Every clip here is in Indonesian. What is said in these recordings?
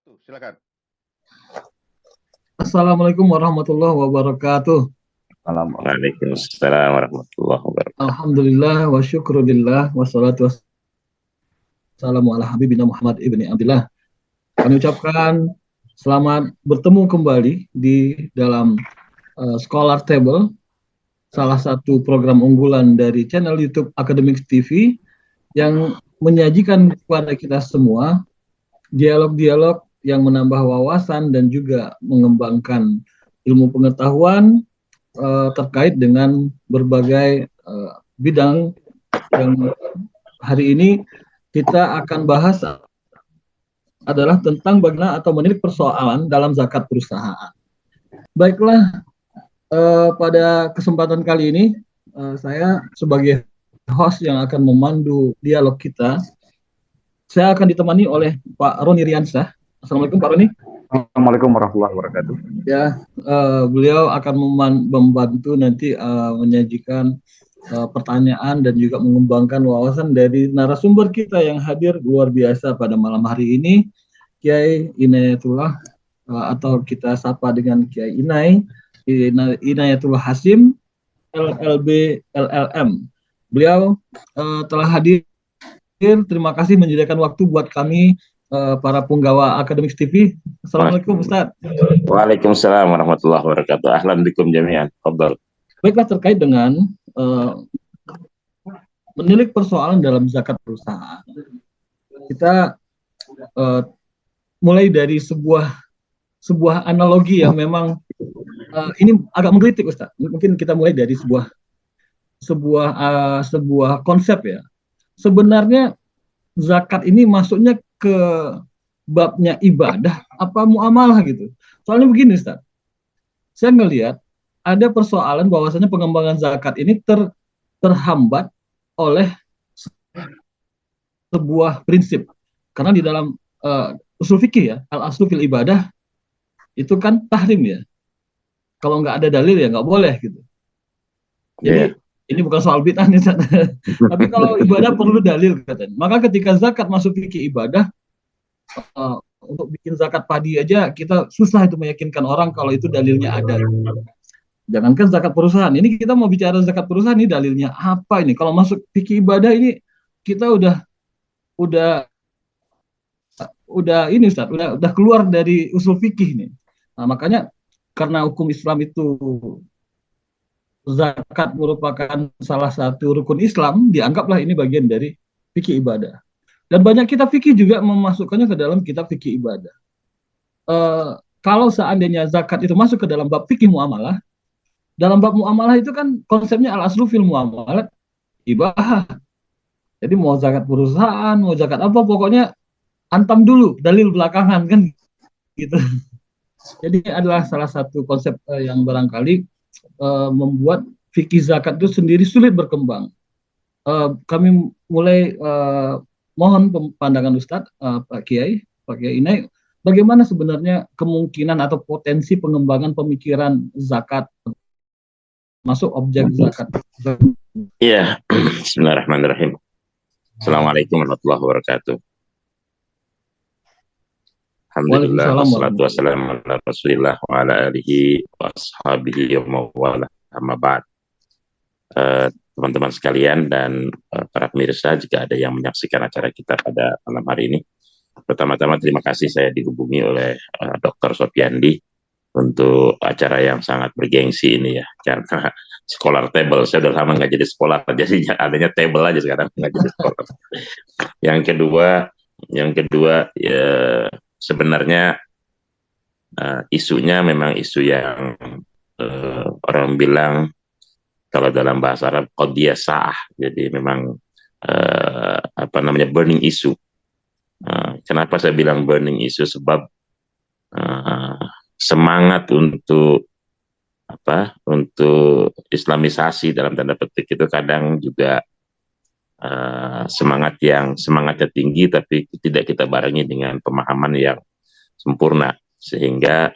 Tuh, silakan. Assalamualaikum warahmatullahi wabarakatuh. Waalaikumsalam warahmatullahi wabarakatuh. Alhamdulillah wa syukurillah wassalatu wassalamu ala habibina Muhammad ibni Abdillah. Kami ucapkan selamat bertemu kembali di dalam Scholar Table, salah satu program unggulan dari channel YouTube Academics TV yang menyajikan kepada kita semua dialog-dialog yang menambah wawasan dan juga mengembangkan ilmu pengetahuan terkait dengan berbagai bidang yang hari ini kita akan bahas adalah tentang bagaimana atau menilik persoalan dalam zakat perusahaan. Baiklah, pada kesempatan kali ini saya sebagai host yang akan memandu dialog kita, saya akan ditemani oleh Pak Roni Riansyah. Assalamualaikum Pak Roni. Assalamualaikum warahmatullahi wabarakatuh. Ya, beliau akan membantu nanti menyajikan pertanyaan dan juga mengembangkan wawasan dari narasumber kita yang hadir luar biasa pada malam hari ini, Kiai Inayatullah atau kita sapa dengan Kiai Inayatullah Hasim, LLB LLM. Beliau telah hadir. Terima kasih menyediakan waktu buat kami para punggawa Academics TV. Assalamualaikum Ustaz. Waalaikumsalam warahmatullahi wabarakatuh. Ahlan bikum jami'an. Fadhal. Baiklah, terkait dengan menilik persoalan dalam zakat perusahaan. Kita mulai dari sebuah analogi yang memang ini agak menggelitik Ustaz. Mungkin kita mulai dari sebuah konsep ya. Sebenarnya zakat ini masuknya ke babnya ibadah apa muamalah gitu. Soalnya begini Ustaz, saya ngelihat ada persoalan bahwasanya pengembangan zakat ini terhambat oleh sebuah prinsip. Karena di dalam usul fikih ya, al-aslu fil ibadah itu kan tahrim ya. Kalau nggak ada dalil ya nggak boleh gitu. Jadi ini bukan soal bid'ah nih, tapi kalau ibadah perlu dalil katanya. Maka ketika zakat masuk fikih ibadah, untuk bikin zakat padi aja kita susah itu meyakinkan orang kalau itu dalilnya ada. Jangankan zakat perusahaan, ini kita mau bicara zakat perusahaan ini dalilnya apa ini? Kalau masuk fikih ibadah ini kita udah ini Ustaz, udah keluar dari usul fikih nih. Nah, makanya karena hukum Islam itu zakat merupakan salah satu rukun Islam, dianggaplah ini bagian dari fikih ibadah. Dan banyak kitab fikih juga memasukkannya ke dalam kitab fikih ibadah. Kalau seandainya zakat itu masuk ke dalam bab fikih muamalah, dalam bab muamalah itu kan konsepnya al-aslu fil muamalah ibahah. Jadi mau zakat perusahaan, mau zakat apa, pokoknya antam dulu, dalil belakangan kan gitu. Jadi adalah salah satu konsep yang barangkali membuat fikih zakat itu sendiri sulit berkembang. Kami mulai mohon pandangan Ustadz, Pak Kiai Inai, bagaimana sebenarnya kemungkinan atau potensi pengembangan pemikiran zakat masuk objek zakat? Iya, bismillahirrahmanirrahim. Assalamualaikum warahmatullahi wabarakatuh. Alhamdulillah, wassalatu wassalamu ala rasulillah wa ala alihi wa ashabihi wa mawala amma ba'd. Teman-teman sekalian dan para pemirsa, jika ada yang menyaksikan acara kita pada malam hari ini, pertama-tama terima kasih saya dihubungi oleh Dr. Sopyandi untuk acara yang sangat bergengsi ini ya, karena Scholar Table, saya udah lama nggak jadi sekolah, jadi adanya table aja sekarang, nggak jadi sekolah. Yang kedua ya, sebenarnya isunya memang isu yang orang bilang kalau dalam bahasa Arab qadiyah sa'ah, jadi memang burning issue. Kenapa saya bilang burning issue? Sebab semangat untuk islamisasi dalam tanda petik itu kadang juga semangatnya tinggi tapi tidak kita barengi dengan pemahaman yang sempurna, sehingga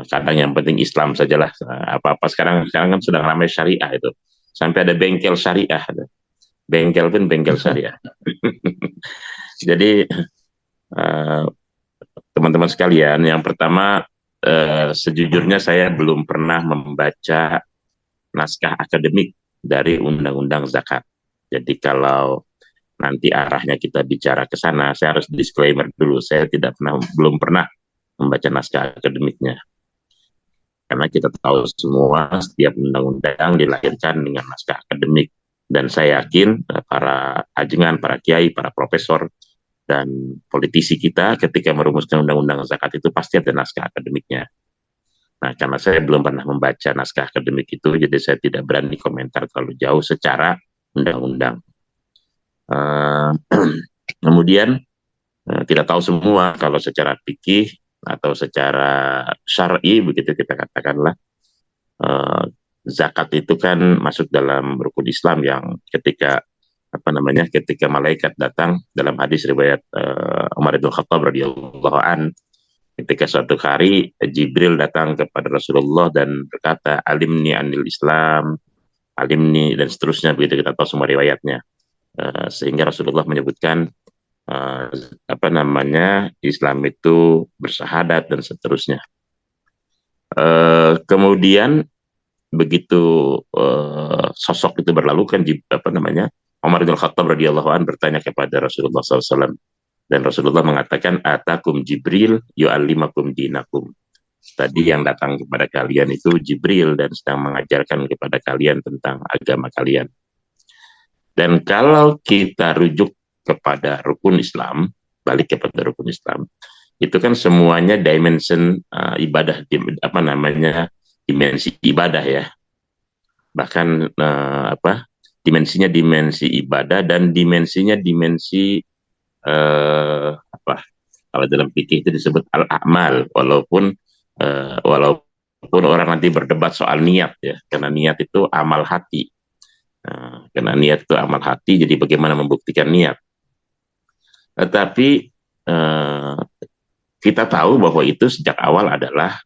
kadang yang penting Islam sajalah, apa-apa sekarang kan sudah ramai syariah itu, sampai ada bengkel syariah, bengkel syariah. Jadi teman-teman sekalian. Yang pertama, sejujurnya saya belum pernah membaca naskah akademik dari Undang-Undang Zakat. Jadi kalau nanti arahnya kita bicara ke sana, saya harus disclaimer dulu, saya belum pernah membaca naskah akademiknya. Karena kita tahu semua setiap undang-undang dilahirkan dengan naskah akademik. Dan saya yakin para ajengan, para kiai, para profesor, dan politisi kita ketika merumuskan undang-undang zakat itu pasti ada naskah akademiknya. Nah, karena saya belum pernah membaca naskah akademik itu, jadi saya tidak berani komentar terlalu jauh secara undang-undang. Kemudian kita tahu semua kalau secara fikih atau secara syar'i begitu kita katakanlah, zakat itu kan masuk dalam rukun Islam yang ketika ketika malaikat datang dalam hadis riwayat Umar bin Khattab radhiyallahu an, ketika suatu hari Jibril datang kepada Rasulullah dan berkata, alimni anil Islam, alimni, dan seterusnya, begitu kita tahu semua riwayatnya. Sehingga Rasulullah menyebutkan Islam itu bersyahadat dan seterusnya. Kemudian begitu sosok itu berlalu kan Umar bin Khattab radhiyallahu an bertanya kepada Rasulullah SAW, dan Rasulullah mengatakan, atakum Jibril yu'allimakum dinakum. Tadi yang datang kepada kalian itu Jibril dan sedang mengajarkan kepada kalian tentang agama kalian. Dan kalau kita rujuk kepada rukun Islam, balik kepada rukun Islam, itu kan semuanya dimension ibadah, dimensi ibadah ya. Bahkan dimensinya dimensi ibadah dan dimensinya dimensi kalau dalam fikih itu disebut al-a'mal, walaupun orang nanti berdebat soal niat ya, karena niat itu amal hati. Karena niat itu amal hati, jadi bagaimana membuktikan niat. Tetapi kita tahu bahwa itu sejak awal adalah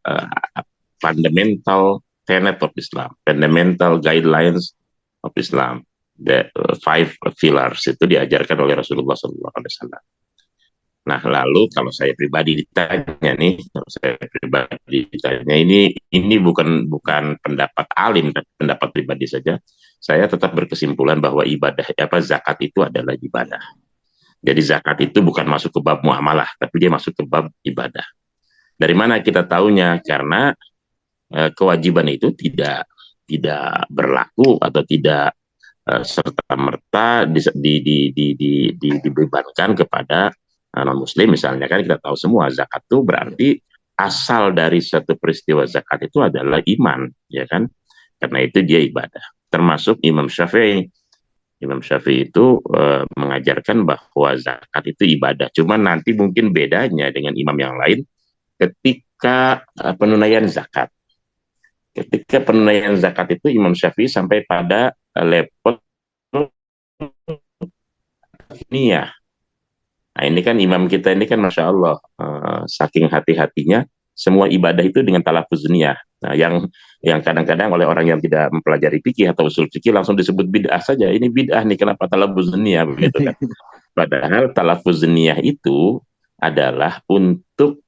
fundamental tenet of Islam, fundamental guidelines of Islam. The 5 pillars itu diajarkan oleh Rasulullah SAW. Nah, lalu kalau saya pribadi ditanya ini bukan pendapat alim, tapi pendapat pribadi saja. Saya tetap berkesimpulan bahwa zakat itu adalah ibadah. Jadi zakat itu bukan masuk ke bab muamalah, tapi dia masuk ke bab ibadah. Dari mana kita tahunya? Karena kewajiban itu tidak berlaku atau tidak serta-merta dibebankan kepada non-muslim. Misalnya kan kita tahu semua zakat itu berarti asal dari satu peristiwa zakat itu adalah iman, ya kan? Karena itu dia ibadah. Termasuk Imam Syafi'i. Imam Syafi'i itu mengajarkan bahwa zakat itu ibadah. Cuma nanti mungkin bedanya dengan imam yang lain ketika penunaian zakat. Ketika penunaian zakat itu Imam Syafi'i sampai pada level niyah. Nah, ini kan imam kita ini kan Masya Allah, saking hati-hatinya semua ibadah itu dengan talafuz niyah. Nah, yang kadang-kadang oleh orang yang tidak mempelajari fikih atau usul fikih langsung disebut bid'ah saja. Ini bid'ah nih, kenapa talafuz niyah begitu kan? Padahal talafuz niyah itu adalah untuk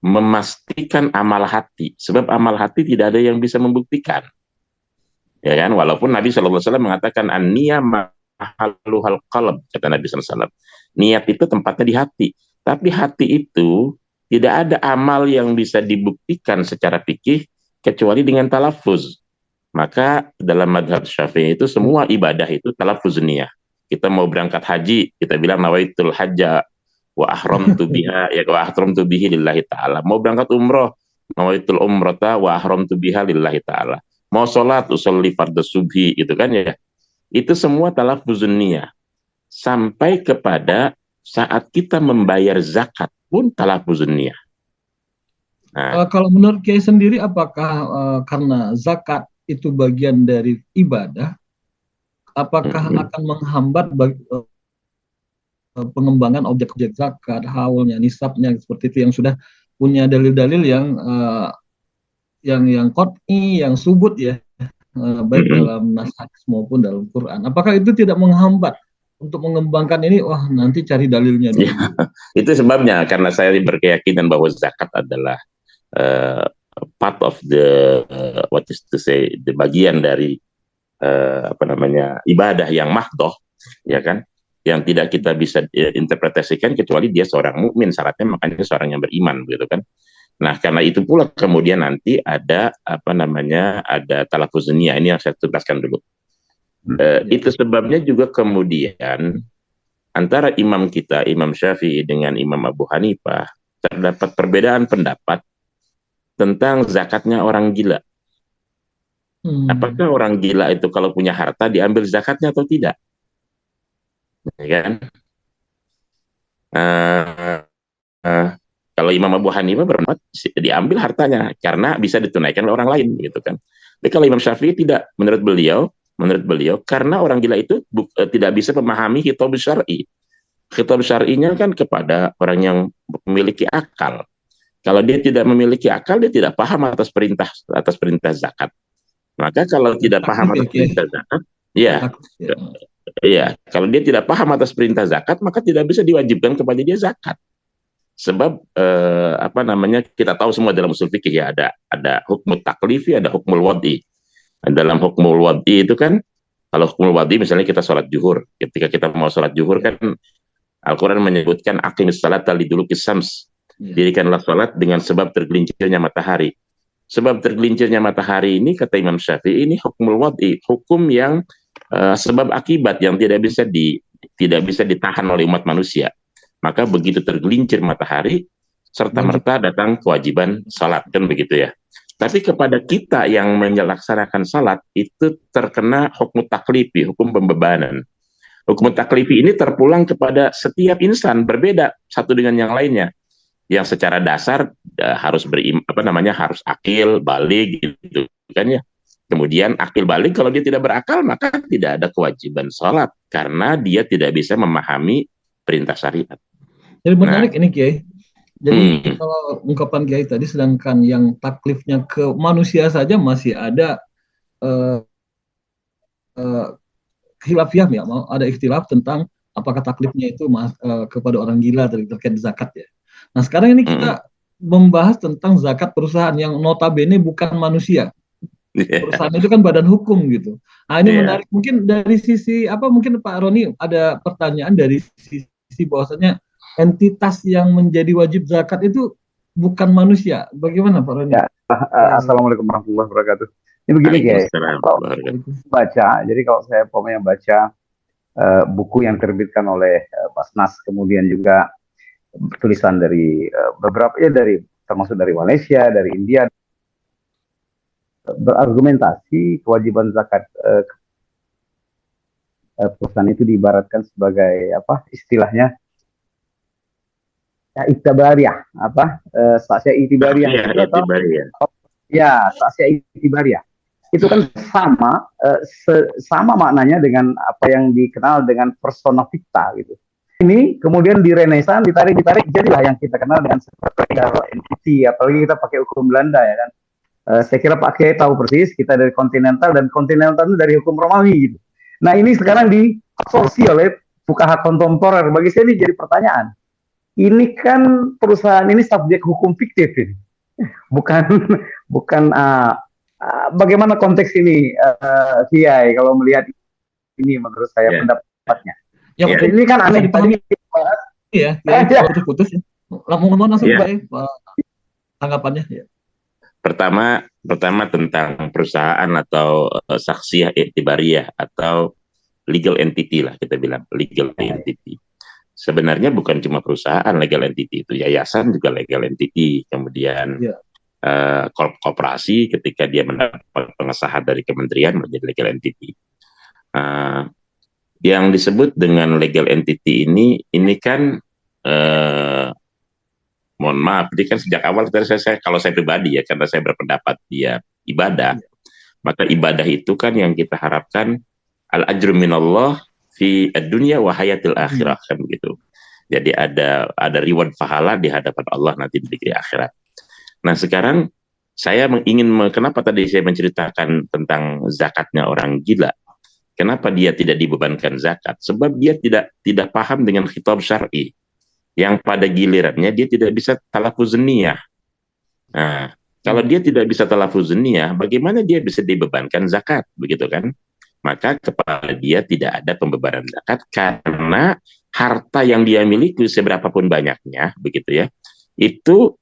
memastikan amal hati, sebab amal hati tidak ada yang bisa membuktikan, ya kan? Walaupun Nabi SAW mengatakan an-niyah mahalluhal qalb, kata Nabi SAW, niat itu tempatnya di hati, tapi hati itu tidak ada amal yang bisa dibuktikan secara fikih kecuali dengan talafuz. Maka dalam madhab Syafi'i itu semua ibadah itu talafuz niyah. Kita mau berangkat haji, kita bilang nawaitul hajja wa ahramtu biha ya wa ahramtu bihi lillahi ta'ala. Mau berangkat umroh, nawaitul umrata wa ahramtu biha lillahi ta'ala. Mau sholat, usolli fardhu subhi, gitu kan ya. Itu semua talafuzun niyah. Sampai kepada saat kita membayar zakat pun talafuzun niyah. Nah, kalau menurut Kiai sendiri, apakah karena zakat itu bagian dari ibadah, apakah akan menghambat pengembangan objek-objek zakat, haulnya, nisabnya, seperti itu yang sudah punya dalil-dalil yang qat'i, yang subut ya, baik dalam nas hadis maupun dalam Quran. Apakah itu tidak menghambat untuk mengembangkan ini, wah nanti cari dalilnya dulu. Ya, itu sebabnya karena saya berkeyakinan bahwa zakat adalah uh, part of the what is to say, the bagian dari apa namanya, ibadah yang mahdoh, ya kan, yang tidak kita bisa interpretasikan kecuali dia seorang mukmin, syaratnya makanya seorang yang beriman, gitu kan. Nah, karena itu pula kemudian nanti ada apa namanya, ada talafuz niyah, ini yang saya tuntaskan dulu. Itu sebabnya juga kemudian antara imam kita, Imam Syafi'i dengan Imam Abu Hanifah, terdapat perbedaan pendapat tentang zakatnya orang gila. Apakah orang gila itu kalau punya harta diambil zakatnya atau tidak? Ya kan? Kalau Imam Abu Hanifah berpendapat diambil hartanya karena bisa ditunaikan oleh orang lain, gitu kan. Tapi kalau Imam Syafi'i tidak, menurut beliau karena orang gila itu tidak bisa memahami khitab syar'i. Khitab syar'inya kan kepada orang yang memiliki akal. Kalau dia tidak memiliki akal, dia tidak paham atas perintah zakat. Maka kalau tidak paham atas perintah zakat, ya, kalau dia tidak paham atas perintah zakat, maka tidak bisa diwajibkan kepada dia zakat. Sebab apa namanya, kita tahu semua dalam usul fikih ya, ada hukmul taklifi, ada hukmul wad'i. Dalam hukmul wad'i itu kan, kalau hukmul wad'i misalnya kita sholat zuhur, ketika kita mau sholat zuhur kan Al-Quran menyebutkan aqimis salata liduluki syams, dirikanlah sholat dengan sebab tergelincirnya matahari. Sebab tergelincirnya matahari ini kata Imam Syafi'i ini hukmul wad'i, hukum yang sebab akibat yang tidak bisa ditahan oleh umat manusia. Maka begitu tergelincir matahari, serta merta datang kewajiban salat, kan begitu ya. Tapi kepada kita yang melaksanakan salat itu terkena hukum taklifi, hukum pembebanan. Hukum taklifi ini terpulang kepada setiap insan, berbeda satu dengan yang lainnya. Yang secara dasar harus harus akil, balik, gitu kan ya. Kemudian akil balik, kalau dia tidak berakal maka tidak ada kewajiban salat karena dia tidak bisa memahami perintah syariat. Jadi menarik ini Kiai. Jadi kalau ungkapan Kiai tadi, sedangkan yang taklifnya ke manusia saja masih ada khilafiyah ya, ada ikhtilaf tentang apakah taklifnya itu kepada orang gila terkait zakat ya. Nah sekarang ini kita membahas tentang zakat perusahaan yang notabene bukan manusia. Perusahaan itu kan badan hukum gitu. Nah ini menarik. Mungkin dari sisi mungkin Pak Roni ada pertanyaan dari sisi bahwasanya entitas yang menjadi wajib zakat itu bukan manusia. Bagaimana Pak Roni? Ya, Assalamualaikum warahmatullahi wabarakatuh. Ini begini guys, kalau baca, jadi kalau saya yang baca buku yang terbitkan oleh Basnas, kemudian juga tulisan dari beberapa termasuk dari Malaysia, dari India, berargumentasi kewajiban zakat perusahaan itu diibaratkan sebagai istilahnya iktibariyah, sasya iktibariyah. Sasya iktibariyah. Itu kan sama maknanya dengan apa yang dikenal dengan persona ficta gitu. Ini kemudian direnesan, ditarik, jadilah yang kita kenal dengan legal entity, apalagi kita pakai hukum Belanda ya kan. Saya kira Pak Kiai tahu persis, kita dari kontinental, dan kontinental itu dari hukum Romawi gitu. Nah ini sekarang diabsorpsi oleh fuqaha kontemporer. Bagi saya ini jadi pertanyaan. Ini kan perusahaan ini subjek hukum fiktif ini. Bukan bagaimana konteks ini Kiai kalau melihat ini, menurut saya pendapatnya. Ini kan aneh tadi. Iya, putus-putus. Langsung baik tanggapannya. Ya. Pertama tentang perusahaan atau saksiyah iktibariyah atau legal entity lah, kita bilang legal entity. Sebenarnya bukan cuma perusahaan legal entity, itu yayasan juga legal entity. Kemudian koperasi ketika dia mendapat pengesahan dari kementerian menjadi legal entity. Yang disebut dengan legal entity ini kan mohon maaf, ini kan sejak awal kalau saya pribadi ya, karena saya berpendapat dia ibadah, maka ibadah itu kan yang kita harapkan al-ajru minallah fi ad-dunya wa hayatil akhirah, kan begitu. Jadi ada reward pahala di hadapan Allah nanti di negeri akhirat. Nah sekarang saya kenapa tadi saya menceritakan tentang zakatnya orang gila? Kenapa dia tidak dibebankan zakat? Sebab dia tidak paham dengan khitab syar'i, yang pada gilirannya dia tidak bisa talafuz niyah. Nah, kalau dia tidak bisa talafuz niyah, bagaimana dia bisa dibebankan zakat, begitu kan? Maka kepada dia tidak ada pembebanan zakat, karena harta yang dia miliki seberapapun banyaknya, begitu ya, itu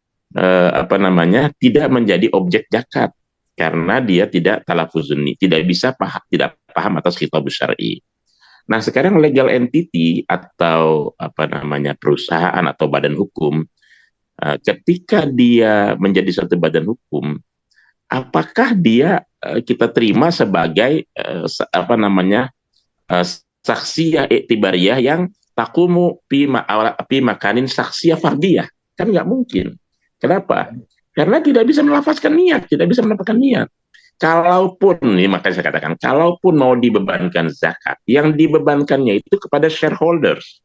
tidak menjadi objek zakat, karena dia tidak talafuzun, tidak paham atas khitab syar'i. Nah, sekarang legal entity atau perusahaan atau badan hukum, ketika dia menjadi suatu badan hukum, apakah dia kita terima sebagai saksiyah iktibariyah yang takumu pi makanin saksiyah fardiyah? Kan nggak mungkin. Kenapa? Karena tidak bisa melafazkan niat, tidak bisa mendapatkan niat. Kalaupun, ini makanya saya katakan, kalaupun mau dibebankan zakat, yang dibebankannya itu kepada shareholders,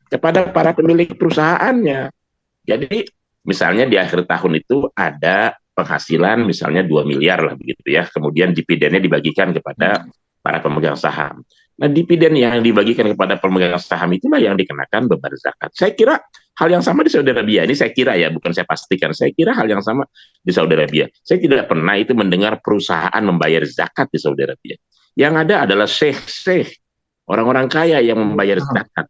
kepada para pemilik perusahaannya. Jadi, misalnya di akhir tahun itu ada penghasilan misalnya 2 miliar lah begitu ya, kemudian dividennya dibagikan kepada para pemegang saham. Nah, dividen yang dibagikan kepada pemegang saham itulah yang dikenakan beban zakat. Saya kira hal yang sama di Saudi Arabia. Ini saya kira ya, bukan saya pastikan. Saya kira hal yang sama di Saudi Arabia. Saya tidak pernah itu mendengar perusahaan membayar zakat di Saudi Arabia. Yang ada adalah syekh-syekh, orang-orang kaya yang membayar zakat.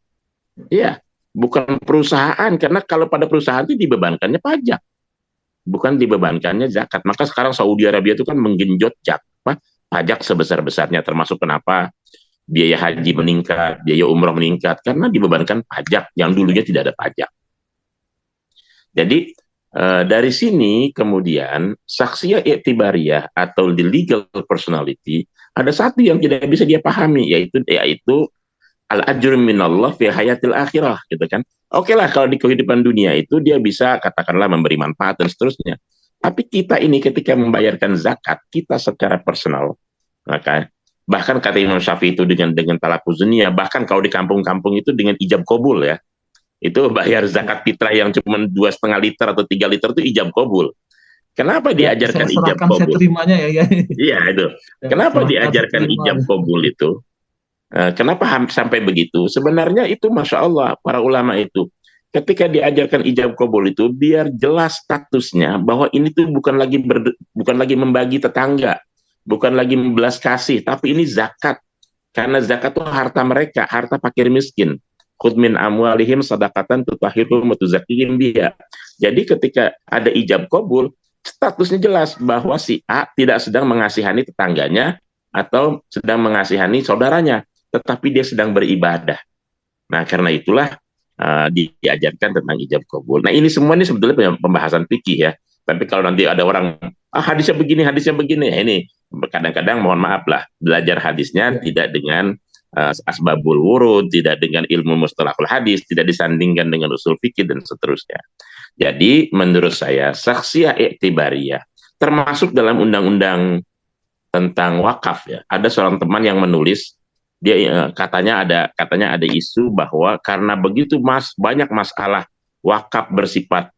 Iya, bukan perusahaan, karena kalau pada perusahaan itu dibebankannya pajak, bukan dibebankannya zakat. Maka sekarang Saudi Arabia itu kan menggenjot pajak sebesar-besarnya, termasuk kenapa biaya haji meningkat, biaya umroh meningkat, karena dibebankan pajak yang dulunya tidak ada pajak. Jadi dari sini kemudian saksiyah iktibariyah atau the legal personality, ada satu yang tidak bisa dia pahami, yaitu al-ajr minallah fi hayatil akhirah, gitu kan. Oke lah, kalau di kehidupan dunia itu dia bisa katakanlah memberi manfaat dan seterusnya. Tapi kita ini ketika membayarkan zakat, kita secara personal, maka bahkan kata Imam Syafi'i itu dengan talafuz niyah, bahkan kalau di kampung-kampung itu dengan ijab kabul ya, itu bayar zakat fitrah yang cuma 2,5 liter atau 3 liter itu ijab kabul. Kenapa diajarkan ijab kabul? Saya terimanya ya. Iya itu. Kenapa diajarkan ijab kabul itu? Kenapa sampai begitu? Sebenarnya itu Masya Allah, para ulama itu ketika diajarkan ijab kabul itu biar jelas statusnya bahwa ini tuh bukan lagi membagi tetangga, bukan lagi membelas kasih, tapi ini zakat. Karena zakat itu harta mereka, harta fakir miskin. Khudh min amwalihim sadaqatan tutahhiruhum wa tuzakkihim biha. Jadi ketika ada ijab kabul, statusnya jelas bahwa si A tidak sedang mengasihani tetangganya atau sedang mengasihani saudaranya, tetapi dia sedang beribadah. Nah, karena itulah diajarkan tentang ijab kabul. Nah, ini semua ini sebetulnya pembahasan fikih ya. Tapi kalau nanti ada orang hadisnya begini, ya ini kadang-kadang mohon maaf lah, belajar hadisnya tidak dengan asbabul wurud, tidak dengan ilmu mustalahul hadis, tidak disandingkan dengan usul fikih dan seterusnya. Jadi menurut saya saksiyah iktibariyah termasuk dalam undang-undang tentang wakaf ya. Ada seorang teman yang menulis, dia katanya ada isu bahwa karena begitu banyak masalah wakaf bersifat,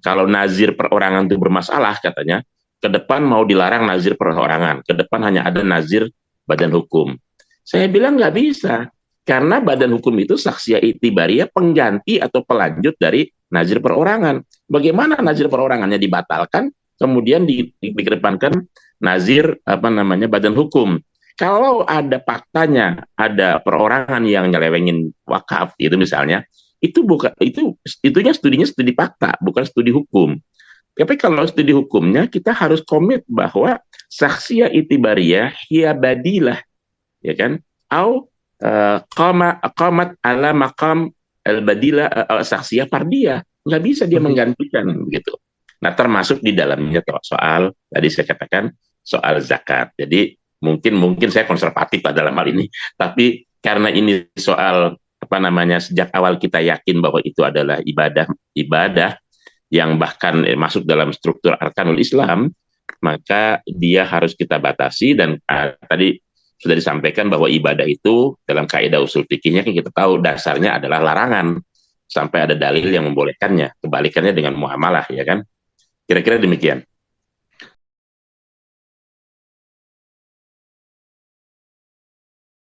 kalau nazir perorangan itu bermasalah katanya, ke depan mau dilarang nazir perorangan, ke depan hanya ada nazir badan hukum. Saya bilang nggak bisa, karena badan hukum itu saksiyah iktibariyah pengganti atau pelanjut dari nazir perorangan. Bagaimana nazir perorangannya dibatalkan, kemudian dikedepankan nazir badan hukum. Kalau ada faktanya, ada perorangan yang nyelewengin wakaf itu misalnya, itunya studinya studi fakta, bukan studi hukum. Tapi kalau studi hukumnya kita harus komit bahwa saksiyah iktibariyah hiya badilah, ya kan? Au qamat ala maqam al-badilah saksiyah fardiyah. Nggak bisa dia menggantikan begitu. Nah, termasuk di dalamnya soal tadi saya katakan soal zakat. Jadi mungkin saya konservatif dalam hal ini, tapi karena ini soal sejak awal kita yakin bahwa itu adalah ibadah yang bahkan masuk dalam struktur arkanul Islam, maka dia harus kita batasi. Dan tadi sudah disampaikan bahwa ibadah itu dalam kaidah usul fikihnya kan kita tahu dasarnya adalah larangan sampai ada dalil yang membolehkannya. Kebalikannya dengan muamalah, ya kan? Kira-kira demikian.